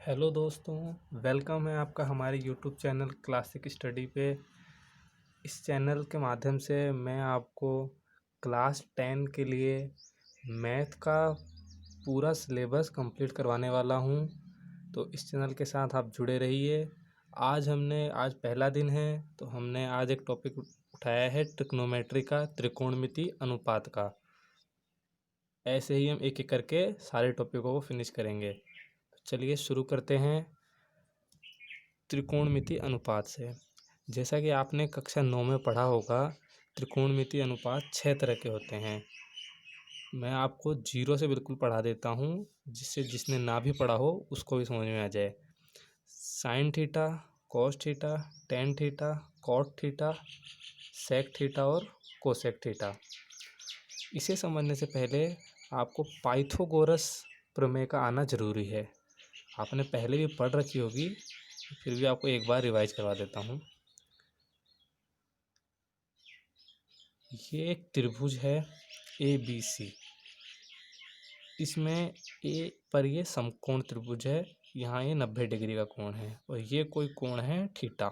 Hello दोस्तों, welcome है आपका हमारे यूट्यूब चैनल क्लासिक स्टडी पे। इस चैनल के माध्यम से मैं आपको क्लास 10 के लिए मैथ का पूरा सिलेबस कंप्लीट करवाने वाला हूं। तो इस चैनल के साथ आप जुड़े रहिए। आज पहला दिन है, तो हमने आज एक टॉपिक उठाया है ट्रिग्नोमेट्री का, त्रिकोणमिति अनुपात का। ऐसे ही हम एक एक करके सारे टॉपिकों को फिनिश करेंगे। चलिए शुरू करते हैं त्रिकोणमिति अनुपात से। जैसा कि आपने कक्षा 9 में पढ़ा होगा, त्रिकोणमिति अनुपात 6 तरह के होते हैं। मैं आपको जीरो से बिल्कुल पढ़ा देता हूँ, जिससे जिसने ना भी पढ़ा हो उसको भी समझ में आ जाए। Sine theta, cos theta, tan theta, cot theta, sec theta और कोसेक थीटा। इसे समझने से पहले आपको पाइथागोरस प्रमेय का आना जरूरी है। आपने पहले भी पढ़ रखी होगी, फिर भी आपको एक बार रिवाइज करवा देता हूँ। ये एक त्रिभुज है ABC। इसमें ए पर ये समकोण त्रिभुज है। यहाँ ये 90 डिग्री का कोण है और ये कोई कोण है थीटा।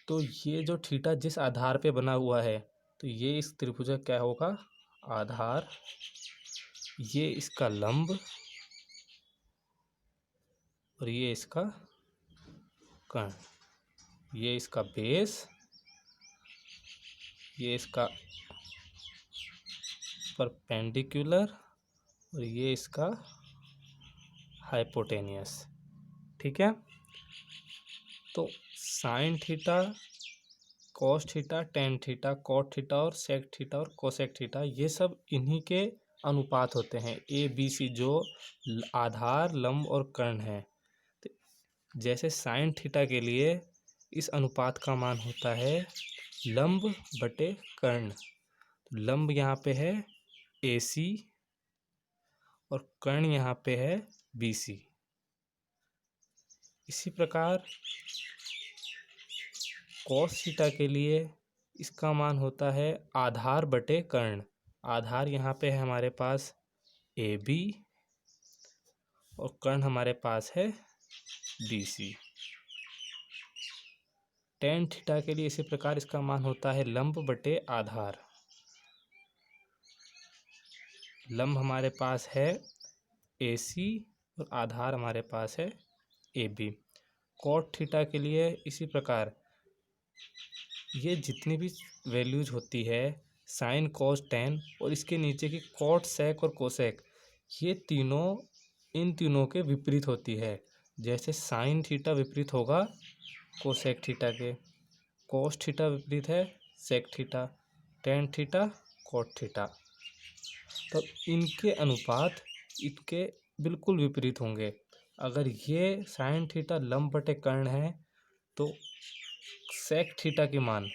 तो ये जो थीटा जिस आधार पे बना हुआ है, तो ये इस त्रिभुज का क्या होगा? आधार। ये इसका लंब और ये इसका कर्ण। ये इसका बेस, ये इसका परपेंडिकुलर और ये इसका हाइपोटेनियस। ठीक है। तो sine theta, cos theta, tan theta, cot theta और सेक थीटा और कोसेक थीटा, ये सब इन्हीं के अनुपात होते हैं। ABC जो आधार, लंब और कर्ण है। तो जैसे साइन थीटा के लिए इस अनुपात का मान होता है लंब बटे कर्ण। लंब यहाँ पे है AC और कर्ण यहाँ पे है BC। इसी प्रकार कॉस थीटा के लिए इसका मान होता है आधार बटे कर्ण। आधार यहाँ पे है हमारे पास AB और कर्ण हमारे पास है BC। टेन थीटा के लिए इसी प्रकार इसका मान होता है लंब बटे आधार। लंब हमारे पास है AC और आधार हमारे पास है AB। कॉट थीटा के लिए इसी प्रकार ये जितनी भी वैल्यूज होती है, साइन, कॉस, टेन और इसके नीचे की कॉट, सेक और कोसेक, ये तीनों इन तीनों के विपरीत होती है। जैसे साइन थीटा विपरीत होगा कोसेक थीटा के, कॉस थीटा विपरीत है sec theta, tan theta cot theta. तो इनके अनुपात इनके बिल्कुल विपरीत होंगे। अगर ये साइन थीटा लंब बटे कर्ण है, तो सेक थीटा की मान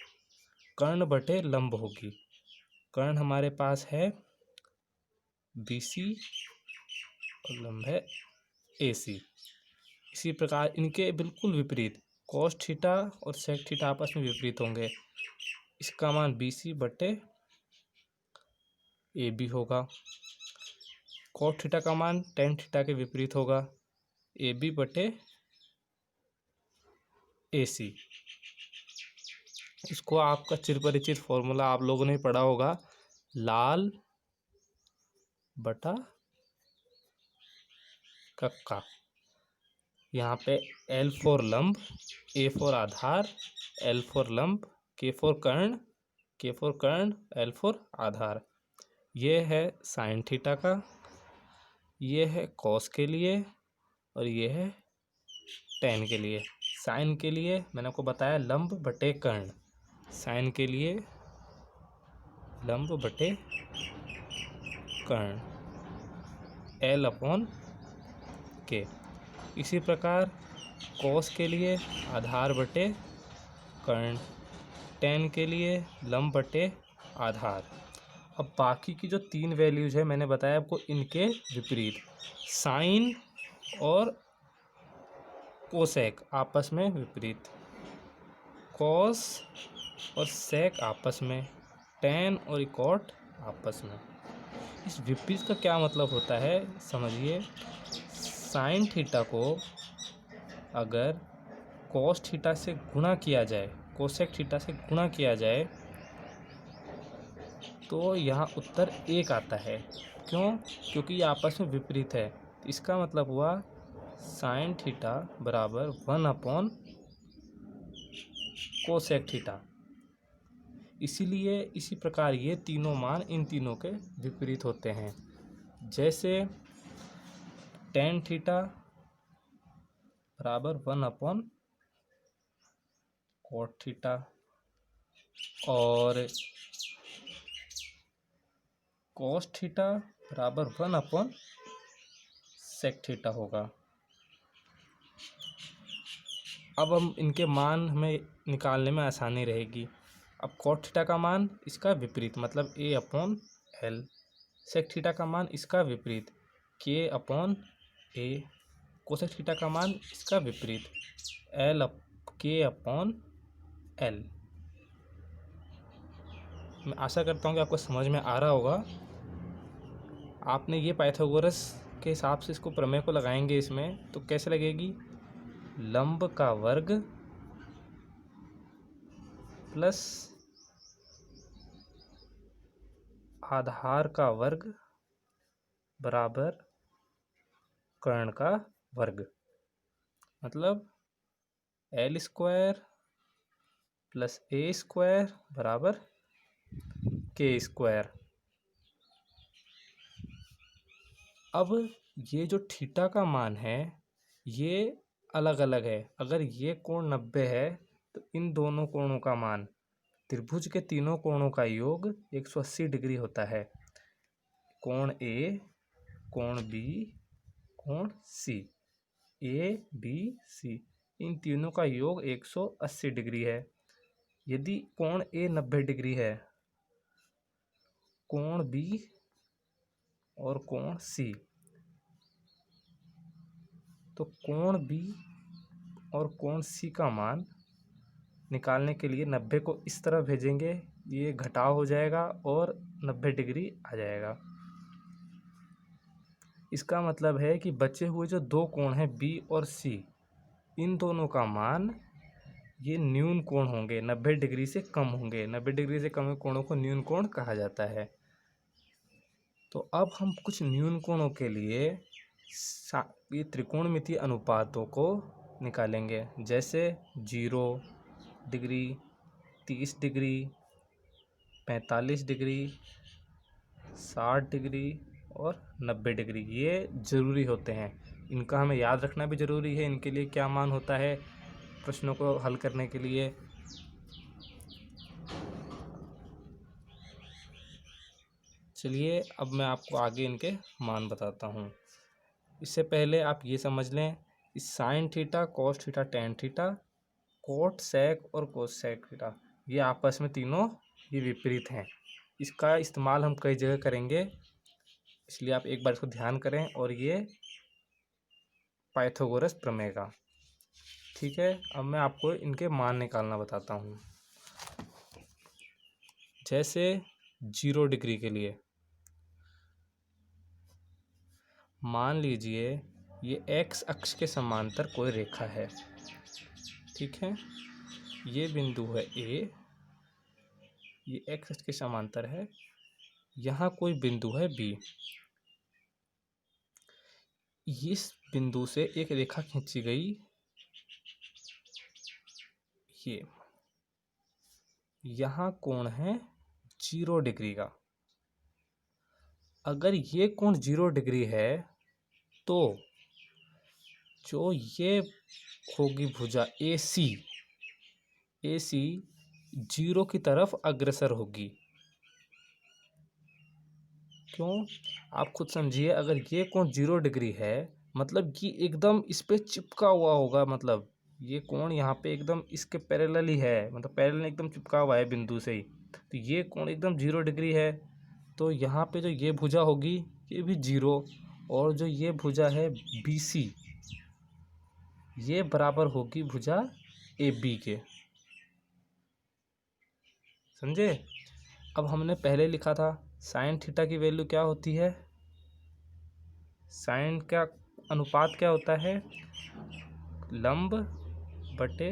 कर्ण बटे लंब होगी। कर्ण हमारे पास है BC और लंब है AC। इसी प्रकार इनके बिल्कुल विपरीत कॉस थीटा और सेक थीटा आपस में विपरीत होंगे। इसका मान BC बटे AB होगा। कॉट थीटा का मान टेन थीटा के विपरीत होगा, AB बटे AC। इसको आपका चिरपरिचित फॉर्मूला आप लोगों ने पढ़ा होगा, लाल बटा कक्का। यहाँ पे L फॉर लंब, A फॉर आधार, L फॉर लंब, K फॉर कर्ण, L फॉर आधार। ये है साइन थीटा का, ये है कॉस के लिए और ये है टेन के लिए। साइन के लिए मैंने आपको बताया लंब बटे कर्ण। साइन के लिए लंब बटे कर्ण, L अपॉन K। इसी प्रकार कॉस के लिए आधार बटे कर्ण, टेन के लिए लंब बटे आधार। अब बाकी की जो तीन वैल्यूज है मैंने बताया आपको, इनके विपरीत साइन और कोसेक आपस में विपरीत, कॉस और सेक आपस में, टेन और कॉट आपस में। इस विपरीत का क्या मतलब होता है समझिए। साइन थीटा को अगर कॉस थीटा से गुणा किया जाए, कोसेक थीटा से गुणा किया जाए, तो यहाँ उत्तर 1 आता है। क्यों? क्योंकि ये आपस में विपरीत है। इसका मतलब हुआ साइन थीटा बराबर 1 कोसेक थीटा। इसीलिए इसी प्रकार ये तीनों मान इन तीनों के विपरीत होते हैं। जैसे टेन थीटा बराबर 1 कॉट थीटा और कॉस थीटा बराबर 1 सेक थीटा होगा। अब हम इनके मान हमें निकालने में आसानी रहेगी। अब कॉट थीटा का मान इसका विपरीत मतलब A/L, सेक थीटा का मान इसका विपरीत K/A, कोसेक थीटा का मान इसका विपरीत K/L। मैं आशा करता हूँ कि आपको समझ में आ रहा होगा। आपने ये पाइथागोरस के हिसाब से इसको प्रमेय को लगाएंगे इसमें तो कैसे लगेगी, लंब का वर्ग प्लस आधार का वर्ग बराबर कर्ण का वर्ग, मतलब L² प्लस A² बराबर K²। अब ये जो थीटा का मान है ये अलग अलग है। अगर ये कोण 90 है तो इन दोनों कोणों का मान, त्रिभुज के तीनों कोणों का योग 180 डिग्री होता है। कोण A, कोण B, कोण C, ABC, इन तीनों का योग 180 डिग्री है। यदि कोण A 90 डिग्री है, कोण B और कोण C, तो कोण B और कोण C का मान निकालने के लिए 90 को इस तरह भेजेंगे, ये घटाव हो जाएगा और 90 डिग्री आ जाएगा। इसका मतलब है कि बचे हुए जो दो कोण हैं B और C, इन दोनों का मान ये न्यून कोण होंगे, 90 डिग्री से कम होंगे। 90 डिग्री से कम कोणों को न्यून कोण कहा जाता है। तो अब हम कुछ न्यून कोणों के लिए ये त्रिकोणमितीय अनुपातों को निकालेंगे। जैसे 0 डिग्री, 30 डिग्री, 45 डिग्री, 60 डिग्री और 90 डिग्री। ये ज़रूरी होते हैं, इनका हमें याद रखना भी ज़रूरी है। इनके लिए क्या मान होता है प्रश्नों को हल करने के लिए। चलिए अब मैं आपको आगे इनके मान बताता हूँ। इससे पहले आप ये समझ लें, इस sine theta, cos theta, tan theta, cot sec और कोसेक थीटा, ये आपस में तीनों ये विपरीत हैं। इसका इस्तेमाल हम कई जगह करेंगे, इसलिए आप एक बार इसको ध्यान करें। और ये पाइथागोरस प्रमेय का, ठीक है। अब मैं आपको इनके मान निकालना बताता हूँ। जैसे 0 डिग्री के लिए मान लीजिए ये x अक्ष के समांतर कोई रेखा है, ठीक है। ये बिंदु है A, ये x अक्ष के समांतर है। यहाँ कोई बिंदु है B, इस बिंदु से एक रेखा खींची गई, ये यहाँ कोण है 0 डिग्री का। अगर ये कोण 0 डिग्री है तो जो ये होगी भुजा AC, AC 0 की तरफ अग्रसर होगी। क्यों? आप खुद समझिए। अगर ये कोण 0 डिग्री है मतलब कि एकदम इस पे चिपका हुआ होगा, मतलब ये कोण यहाँ पे एकदम इसके पैरेलल ही है, मतलब पैरेलल एकदम चिपका हुआ है बिंदु से ही। तो ये कोण एकदम 0 डिग्री है, तो यहाँ पे जो ये भुजा होगी ये भी 0, और जो ये भुजा है BC, ये बराबर होगी भुजा AB के। समझे? अब हमने पहले लिखा था साइन थीटा की वैल्यू क्या होती है, साइन का अनुपात क्या होता है? लंब बटे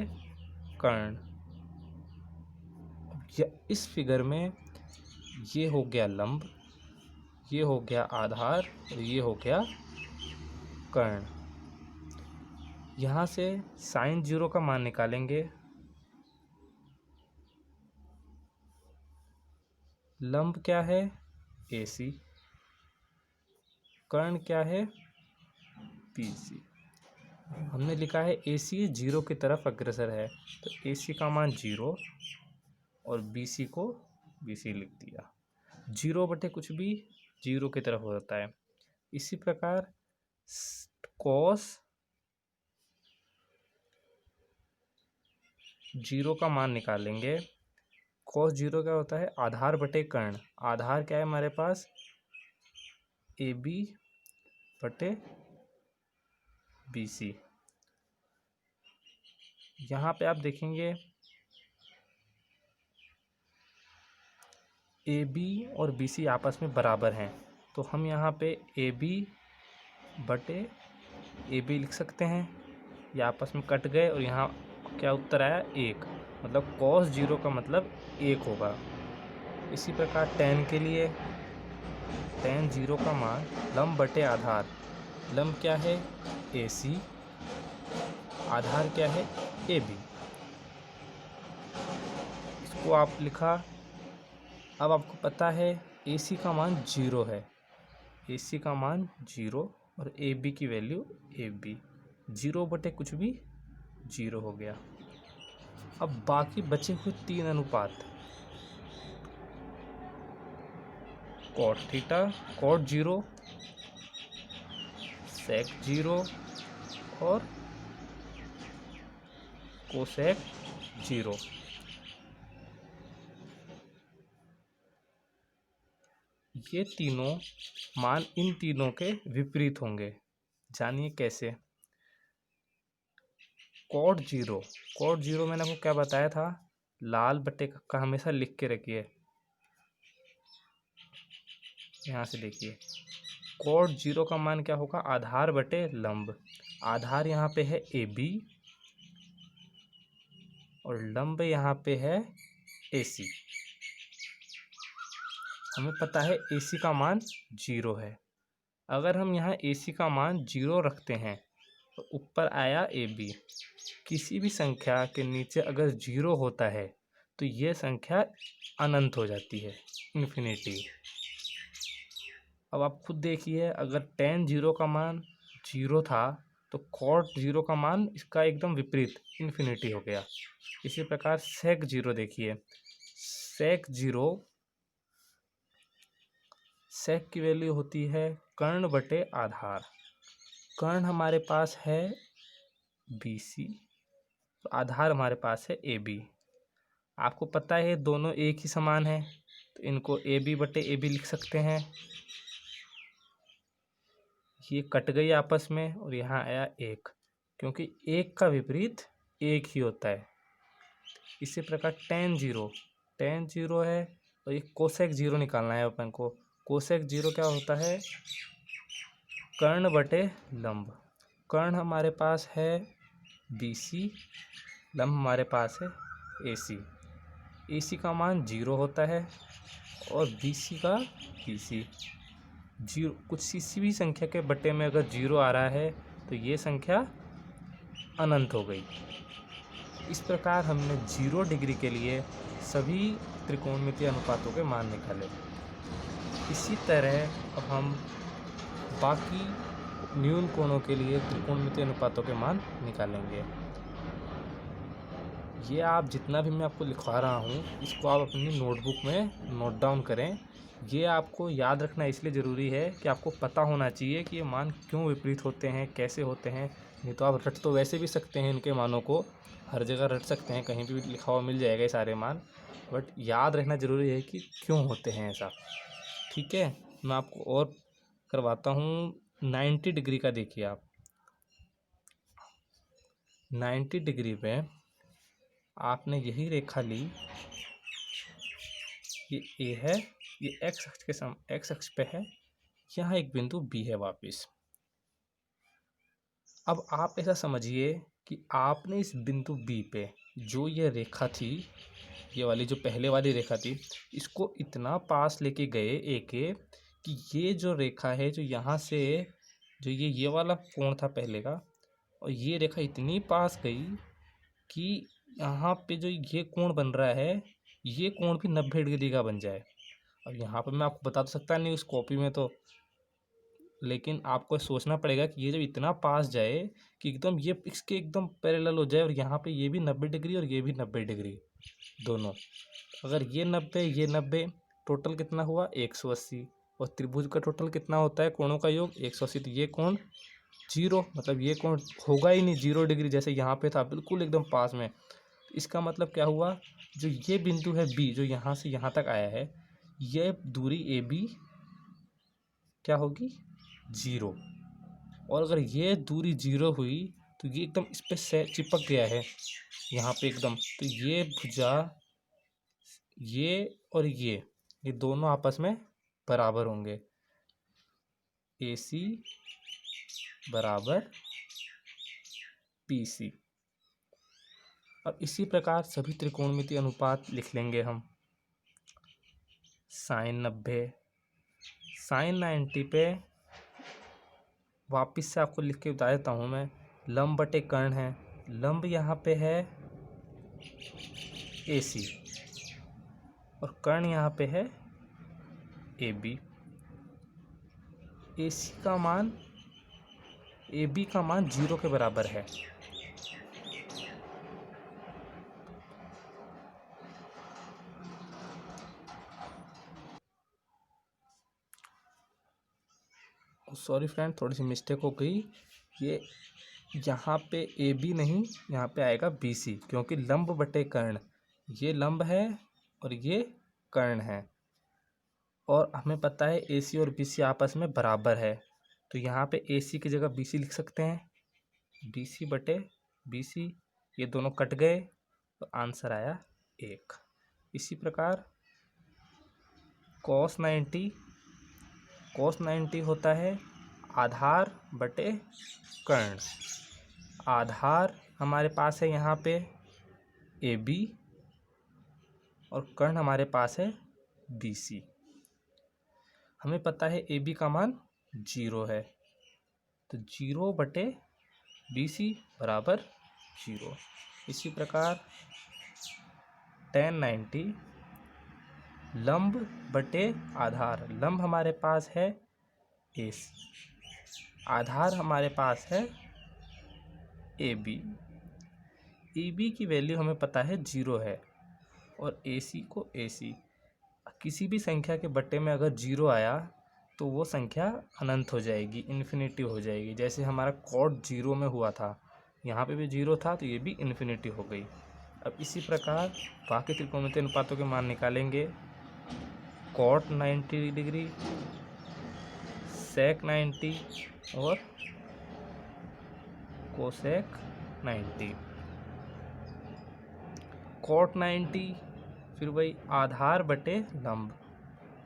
कर्ण। इस फिगर में ये हो गया लंब, ये हो गया आधार और ये हो गया कर्ण। यहाँ से sin 0 का मान निकालेंगे। लंब क्या है? AC। कर्ण क्या है? BC। हमने लिखा है AC 0 की तरफ अग्रसर है, तो AC का मान 0 और BC को BC लिख दिया। 0 बटे कुछ भी 0 की तरफ होता है। इसी प्रकार cos 0 का मान निकालेंगे। cos 0 क्या होता है? आधार बटे कर्ण। आधार क्या है हमारे पास? AB बटे BC। यहाँ पे आप देखेंगे AB और BC आपस में बराबर हैं, तो हम यहाँ पे AB बटे AB लिख सकते हैं। ये आपस में कट गए और यहाँ क्या उत्तर आया? 1। मतलब cos 0 का मतलब 1 होगा। इसी प्रकार tan के लिए tan 0 का मान लंब बटे आधार। लंब क्या है? AC। आधार क्या है? AB। इसको आप लिखा। अब आपको पता है AC का मान 0 है। AC का मान 0 और AB की वैल्यू AB। 0 बटे कुछ भी 0 हो गया। अब बाकी बचे हुए 3 अनुपात, cot थीटा, cot 0, sec 0 और cosec 0। ये तीनों मान इन तीनों के विपरीत होंगे। जानिए कैसे। cot 0 मैंने आपको क्या बताया था? लाल बटे का हमेशा लिख के रखिए। यहाँ से देखिए cot 0 का मान क्या होगा? आधार बटे लंब। आधार यहाँ पे है AB और लंब यहाँ पे है AC। हमें पता है AC का मान 0 है। अगर हम यहाँ AC का मान 0 रखते हैं तो ऊपर आया AB। किसी भी संख्या के नीचे अगर 0 होता है तो ये संख्या अनंत हो जाती है, इन्फिनिटी। अब आप खुद देखिए, अगर tan 0 का मान 0 था तो cot 0 का मान इसका एकदम विपरीत, इन्फिनिटी हो गया। इसी प्रकार sec 0 देखिए। sec की वैल्यू होती है कर्ण बटे आधार। कर्ण हमारे पास है BC, तो आधार हमारे पास है AB। आपको पता है दोनों एक ही समान है, तो इनको AB बटे AB लिख सकते हैं। ये कट गई आपस में और यहाँ आया 1, क्योंकि 1 का विपरीत 1 ही होता है। इसी प्रकार tan 0 है और ये cosec 0 निकालना है अपन को। cosec 0 क्या होता है? कर्ण बटे लंब। कर्ण हमारे पास है BC, लंब हमारे पास है AC। AC का मान 0 होता है और BC का BC। 0 कुछ किसी भी संख्या के बटे में अगर 0 आ रहा है तो ये संख्या अनंत हो गई। इस प्रकार हमने 0 डिग्री के लिए सभी त्रिकोणमितीय अनुपातों के मान निकाले। इसी तरह अब हम बाकी न्यून कोणों के लिए त्रिकोणमितीय अनुपातों के मान निकालेंगे। ये आप जितना भी मैं आपको लिखवा रहा हूँ इसको आप अपनी नोटबुक में नोट डाउन करें। ये आपको याद रखना इसलिए ज़रूरी है कि आपको पता होना चाहिए कि ये मान क्यों विपरीत होते हैं, कैसे होते हैं। नहीं तो आप रट तो वैसे भी सकते हैं, इनके मानों को हर जगह रट सकते हैं, कहीं भी लिखा हुआ मिल जाएगा ये सारे मान, बट याद रखना ज़रूरी है कि क्यों होते हैं ऐसा। ठीक है, मैं आपको और करवाता हूँ। 90 डिग्री का देखिए आप। 90 डिग्री पे आपने यही रेखा ली, ये A है, ये एक्स अक्ष पे है, यहाँ एक बिंदु B है वापस। अब आप ऐसा समझिए कि आपने इस बिंदु बी पे जो ये रेखा थी, ये वाली जो पहले वाली रेखा थी, इसको इतना पास लेके गए कि ये जो रेखा है जो यहाँ से जो ये वाला कोण था पहले का, और ये रेखा इतनी पास गई कि यहाँ पे जो ये कोण बन रहा है, ये कोण भी 90 डिग्री का बन जाए। अब यहाँ पर मैं आपको बता तो सकता नहीं उस कॉपी में तो, लेकिन आपको सोचना पड़ेगा कि ये जब इतना पास जाए कि एकदम ये इसके एकदम पैरेलल हो जाए, और यहाँ पे ये भी 90 डिग्री और ये भी 90 डिग्री दोनों। अगर ये 90 ये 90, टोटल कितना हुआ 180। और त्रिभुज का टोटल कितना होता है कोणों का योग 180। तो ये कोण 0, मतलब ये कोण होगा ही नहीं 0 डिग्री, जैसे यहाँ पे था बिल्कुल एकदम पास में। इसका मतलब क्या हुआ, जो ये बिंदु है बी जो यहाँ से यहाँ तक आया है, ये दूरी ए बी क्या होगी 0। और अगर ये दूरी 0 हुई तो ये एकदम इस पे से चिपक गया है यहाँ पे एकदम, तो ये भुजा ये और ये दोनों आपस में बराबर होंगे। ए सी बराबर पी सी। अब इसी प्रकार सभी त्रिकोणमितीय अनुपात लिख लेंगे हम। साइन 90, साइन 90 पे वापिस से आपको लिख के बता देता हूँ मैं। लंब बटे कर्ण है, लंब यहाँ पे है ए सी और कर्ण यहाँ पे है ए बी। ए सी का मान ए बी का मान 0 के बराबर है। सॉरी फ्रेंड, थोड़ी सी मिस्टेक हो गई। ये यहाँ पे ए बी नहीं, यहाँ पे आएगा बी सी, क्योंकि लंब बटे कर्ण, ये लंब है और ये कर्ण है। और हमें पता है ए सी और बी सी आपस में बराबर है, तो यहाँ पे ए सी की जगह बी सी लिख सकते हैं। बी सी बटे बी सी, ये दोनों कट गए तो आंसर आया 1। इसी प्रकार cos 90, cos 90 होता है आधार बटे कर्ण। आधार हमारे पास है यहाँ पे ए बी और कर्ण हमारे पास है बी सी। हमें पता है ए बी का मान 0 है, तो 0 बटे बी सी बराबर 0। इसी प्रकार tan 90 लंब बटे आधार, लंब हमारे पास है ए सी, आधार हमारे पास है ए बी। ए बी की वैल्यू हमें पता है 0 है, और ए सी को ए सी, किसी भी संख्या के बट्टे में अगर 0 आया तो वो संख्या अनंत हो जाएगी, इन्फिनिटी हो जाएगी। जैसे हमारा कॉट 0 में हुआ था, यहाँ पे भी 0 था तो ये भी इन्फिनिटी हो गई। अब इसी प्रकार बाकी त्रिकोणमितीय अनुपातों के मान निकालेंगे। कॉट 90 डिग्री, सेक 90 और कोसेक 90। कॉट 90 फिर वही आधार बटे लंब,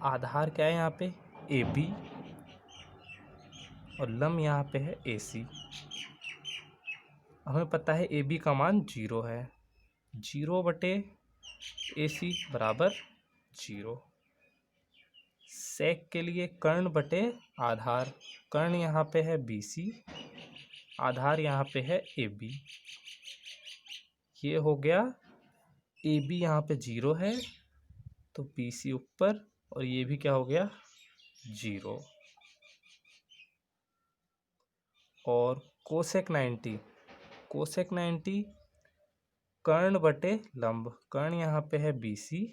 आधार क्या है यहाँ पे ए बी और लंब यहाँ पे है ए सी। हमें पता है ए बी का मान 0 है, 0 बटे ए सी बराबर 0। सेक के लिए कर्ण बटे आधार, कर्ण यहाँ पे है बी सी, आधार यहाँ पे है ए बी। ये हो गया ए बी यहाँ पे 0 है तो बी सी ऊपर, और ये भी क्या हो गया 0। और कोसेक 90, कोसेक 90 कर्ण बटे लंब, कर्ण यहाँ पे है बी सी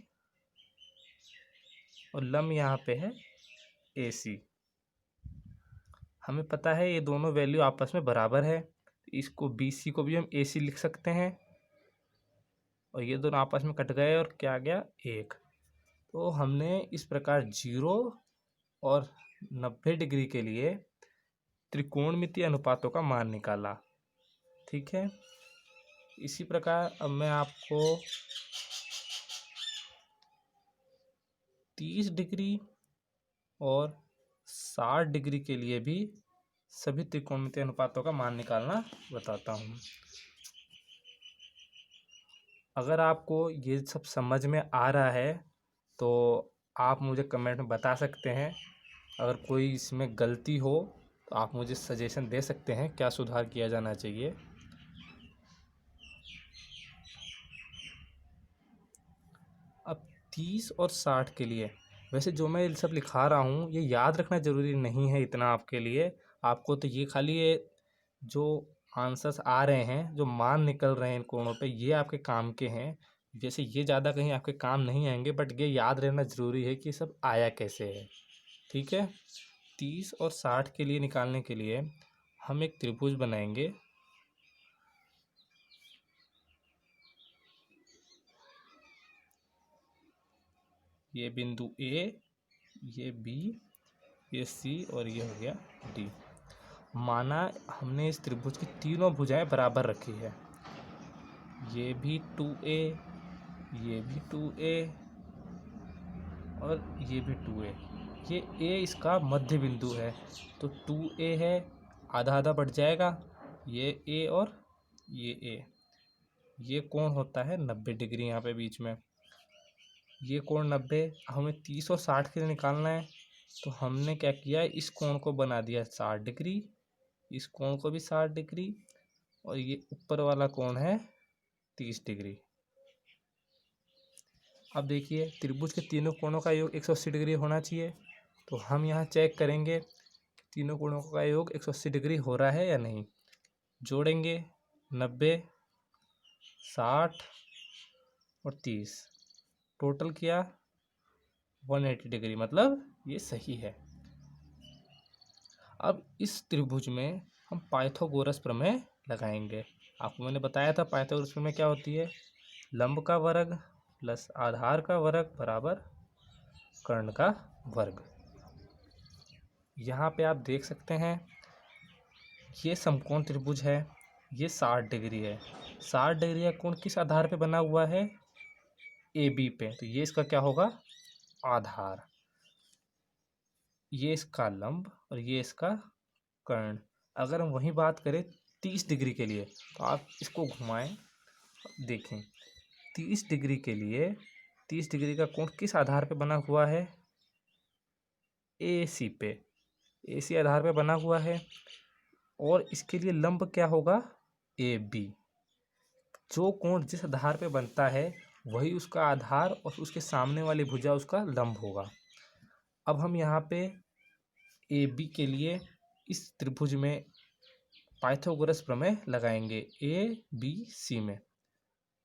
और लंब यहाँ पे है ए सी। हमें पता है ये दोनों वैल्यू आपस में बराबर है, इसको बी सी को भी हम ए सी लिख सकते हैं, और ये दोनों आपस में कट गए और क्या आ गया 1। तो हमने इस प्रकार 0 और 90 डिग्री के लिए त्रिकोणमितीय अनुपातों का मान निकाला। ठीक है, इसी प्रकार अब मैं आपको 30 डिग्री और 60 डिग्री के लिए भी सभी त्रिकोणमितीय अनुपातों का मान निकालना बताता हूँ। अगर आपको ये सब समझ में आ रहा है तो आप मुझे कमेंट में बता सकते हैं। अगर कोई इसमें गलती हो तो आप मुझे सजेशन दे सकते हैं क्या सुधार किया जाना चाहिए। अब 30 और 60 के लिए, वैसे जो मैं सब लिखा रहा हूँ ये याद रखना ज़रूरी नहीं है इतना आपके लिए। आपको तो ये खाली ये जो आंसर्स आ रहे हैं, जो मान निकल रहे हैं इन कोणों पे, ये आपके काम के हैं। जैसे ये ज़्यादा कहीं आपके काम नहीं आएंगे, बट ये याद रहना ज़रूरी है कि सब आया कैसे है। ठीक है। 30 और 60 के लिए निकालने के लिए हम एक त्रिभुज बनाएंगे। ये बिंदु ए, ये बी, ये सी और ये हो गया डी। माना हमने इस त्रिभुज की तीनों भुजाएं बराबर रखी है। ये भी 2a, ये भी 2a और ये भी 2a। ये a इसका मध्य बिंदु है तो 2a है, आधा आधा बढ़ जाएगा। ये a और ये a, ये कोण होता है 90 डिग्री यहाँ पे बीच में। ये कोण 90, हमें 30 और 60 के लिए निकालना है तो हमने क्या किया, इस कोण को बना दिया 60 डिग्री, इस कोण को भी 60 डिग्री और ये ऊपर वाला कोण है 30 डिग्री। अब देखिए त्रिभुज के तीनों कोणों का योग 180 डिग्री होना चाहिए। तो हम यहाँ चेक करेंगे कि तीनों कोणों का योग 180 डिग्री हो रहा है या नहीं। जोड़ेंगे 90, 60 और 30, टोटल किया 180 डिग्री, मतलब ये सही है। अब इस त्रिभुज में हम पाइथागोरस प्रमेय लगाएंगे। आपको मैंने बताया था पाइथागोरस प्रमेय क्या होती है, लंब का वर्ग प्लस आधार का वर्ग बराबर कर्ण का वर्ग। यहाँ पे आप देख सकते हैं ये समकोण त्रिभुज है, ये 60 डिग्री है। 60 डिग्री का कोण किस आधार पे बना हुआ है, ए बी पे, तो ये इसका क्या होगा, आधार। ये इसका लंब और ये इसका कर्ण। अगर हम वही बात करें 30 डिग्री के लिए तो आप इसको घुमाएं, देखें 30 डिग्री के लिए 30 डिग्री का कोण किस आधार पे बना हुआ है, ए सी पे, ए सी आधार पे बना हुआ है। और इसके लिए लंब क्या होगा, ए बी। जो कोण जिस आधार पे बनता है वही उसका आधार और उसके सामने वाली भुजा उसका लंब होगा। अब हम यहाँ पे ए बी के लिए इस त्रिभुज में पाइथागोरस प्रमेय लगाएंगे। ए बी सी में,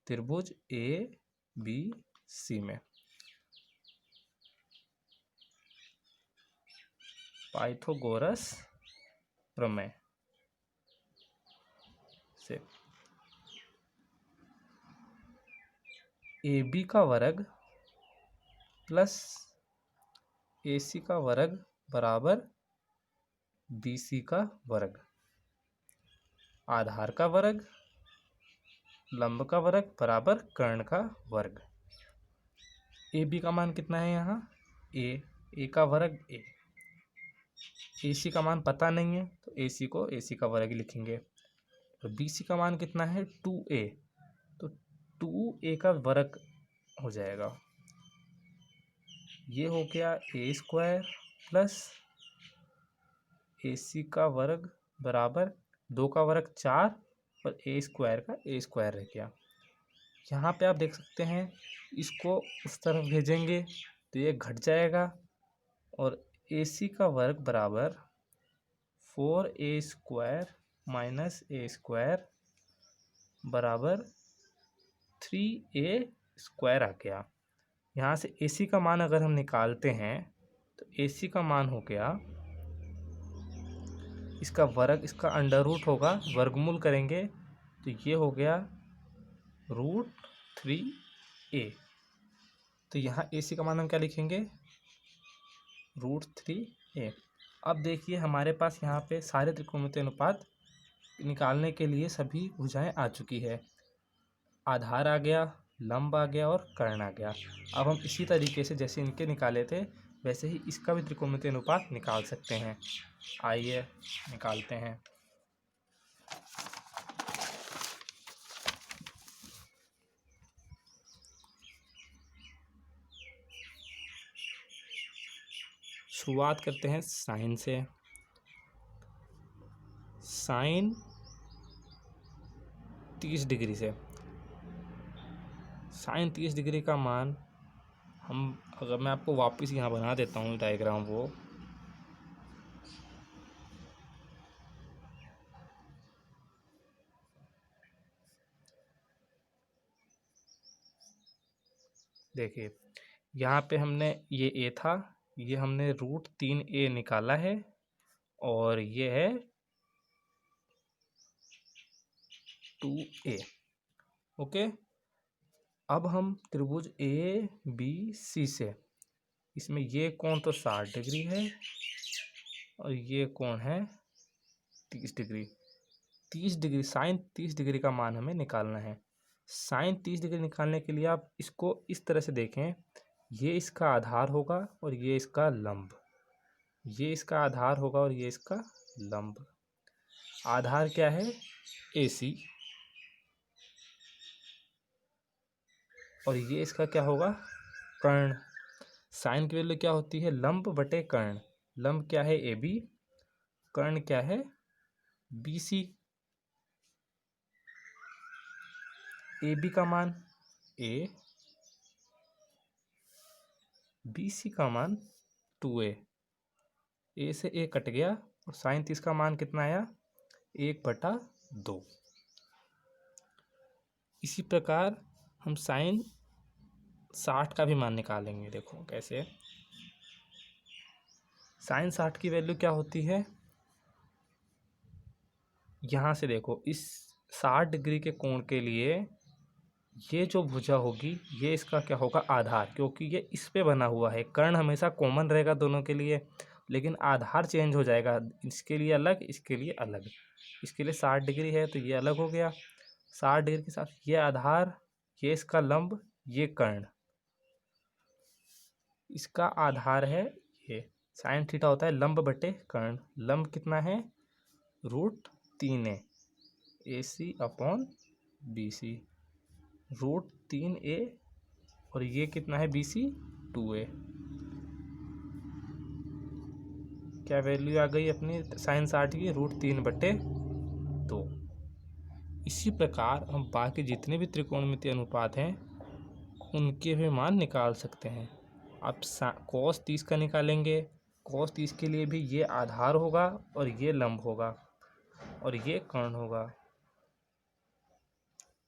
त्रिभुज ए बी सी में पाइथागोरस प्रमेय से ए बी का वर्ग प्लस ए सी का वर्ग बराबर बी सी का वर्ग, आधार का वर्ग लंब का वर्ग बराबर कर्ण का वर्ग। ए बी का मान कितना है यहाँ, ए का वर्ग ए सी का मान पता नहीं है तो ए सी को ए सी का वर्ग लिखेंगे। तो बी सी का मान कितना है 2a, तो 2a का वर्ग हो जाएगा। ये हो गया ए स्क्वायर प्लस ए सी का वर्ग बराबर 2 का वर्ग 4 और ए स्क्वायर का ए स्क्वायर रह गया। यहाँ पे आप देख सकते हैं इसको उस तरफ भेजेंगे तो ये घट जाएगा और ए सी का वर्ग बराबर 4a स्क्वायर माइनस ए स्क्वायर बराबर 3a स्क्वायर आ गया। यहाँ से ए सी का मान अगर हम निकालते हैं तो ए सी का मान हो गया, इसका वर्ग, इसका अंडर रूट होगा, वर्गमूल करेंगे तो ये हो गया √3a। तो यहाँ ए सी का मान हम क्या लिखेंगे, √3a। अब देखिए हमारे पास यहाँ पे सारे त्रिकोणमितीय अनुपात निकालने के लिए सभी भुजाएं आ चुकी है। आधार आ गया, लंब आ गया और कर्ण आ गया। अब हम इसी तरीके से जैसे इनके निकाले थे वैसे ही इसका भी त्रिकोणमितीय अनुपात निकाल सकते हैं। आइए निकालते हैं। शुरुआत करते हैं साइन से। साइन 30 डिग्री से, साइन 30 डिग्री का मान अगर मैं आपको वापस यहाँ बना देता हूँ डायग्राम, वो देखिए, यहाँ पे हमने ये ए था, ये हमने √3a निकाला है और ये है 2a। ओके, अब हम त्रिभुज ABC से, इसमें ये कोण तो 60 डिग्री है और ये कोण है 30 डिग्री। 30 डिग्री, साइन 30 डिग्री का मान हमें निकालना है। साइन 30 डिग्री निकालने के लिए आप इसको इस तरह से देखें, ये इसका आधार होगा और ये इसका लंब, ये इसका आधार होगा और ये इसका लंब। आधार क्या है? AC, और ये इसका क्या होगा? कर्ण। साइन की वैल्यू क्या होती है? लंब बटे कर्ण। लंब क्या है? AB, कर्ण क्या है? BC। AB का मान A, BC का मान 2A। A से A कट गया और साइन 30 का मान कितना आया? 1/2। इसी प्रकार हम साइन 60 का भी मान निकालेंगे। देखो कैसे। साइन 60 की वैल्यू क्या होती है? यहाँ से देखो, इस 60 डिग्री के कोण के लिए ये जो भुजा होगी, ये इसका क्या होगा? आधार, क्योंकि ये इस पे बना हुआ है। कर्ण हमेशा कॉमन रहेगा दोनों के लिए, लेकिन आधार चेंज हो जाएगा, इसके लिए अलग, इसके लिए अलग। इसके लिए 60 डिग्री है तो ये अलग हो गया। 60 डिग्री के साथ ये आधार, ये इसका लंब, ये कर्ण, इसका आधार है ये। साइन थीटा होता है लंब बटे कर्ण। लंब कितना है? √3a, AC/BC, √3a, और ये कितना है? BC 2a। क्या वैल्यू आ गई अपनी साइन 60 की? √3/2। इसी प्रकार हम बाकी जितने भी त्रिकोणमितीय अनुपात हैं उनके भी मान निकाल सकते हैं। अब cos 30 का निकालेंगे। cos 30 के लिए भी ये आधार होगा और ये लंब होगा और ये कर्ण होगा।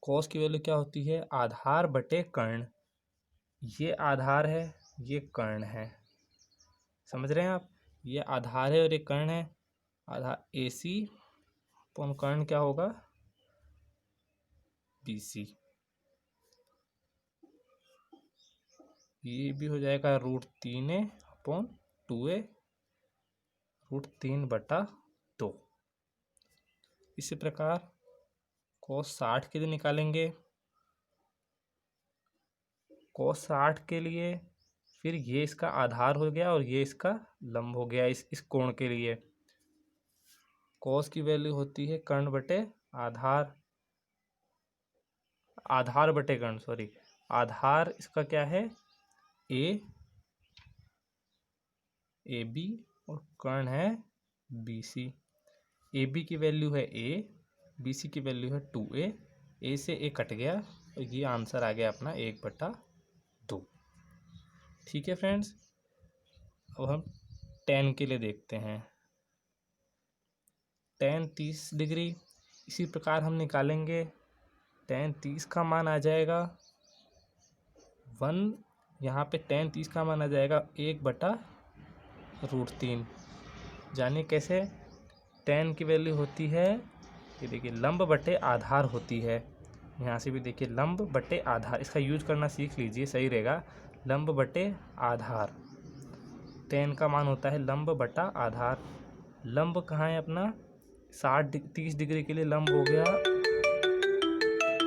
cos की वैल्यू क्या होती है? आधार बटे कर्ण। ये आधार है, ये कर्ण है। समझ रहे हैं आप? ये आधार है और ये कर्ण है। आधार AC और कर्ण क्या होगा? BC। ये भी हो जाएगा √3a/2a, √3/2। इसी प्रकार cos 60 के लिए निकालेंगे। cos 60 के लिए फिर ये इसका आधार हो गया और ये इसका लंब हो गया इस कोण के लिए। cos की वैल्यू होती है कर्ण बटे आधार, आधार बटे कर्ण, सॉरी। आधार इसका क्या है? AB, और कर्ण है BC। AB की वैल्यू है A, BC की वैल्यू है 2A। A से A कट गया और ये आंसर आ गया अपना 1/2। ठीक है फ्रेंड्स, अब हम tan के लिए देखते हैं। tan 30 डिग्री इसी प्रकार हम निकालेंगे। tan 30 का मान आ जाएगा 1, यहाँ पे tan 30 का मान आ जाएगा 1/√3। जानिए कैसे। tan की वैल्यू होती है, ये देखिए, लंब बटे आधार होती है। यहाँ से भी देखिए, लंब बटे आधार, इसका यूज करना सीख लीजिए, सही रहेगा। लंब बटे आधार, tan का मान होता है लंब बटा आधार। लंब कहाँ है अपना? 30 डिग्री के लिए लंब हो गया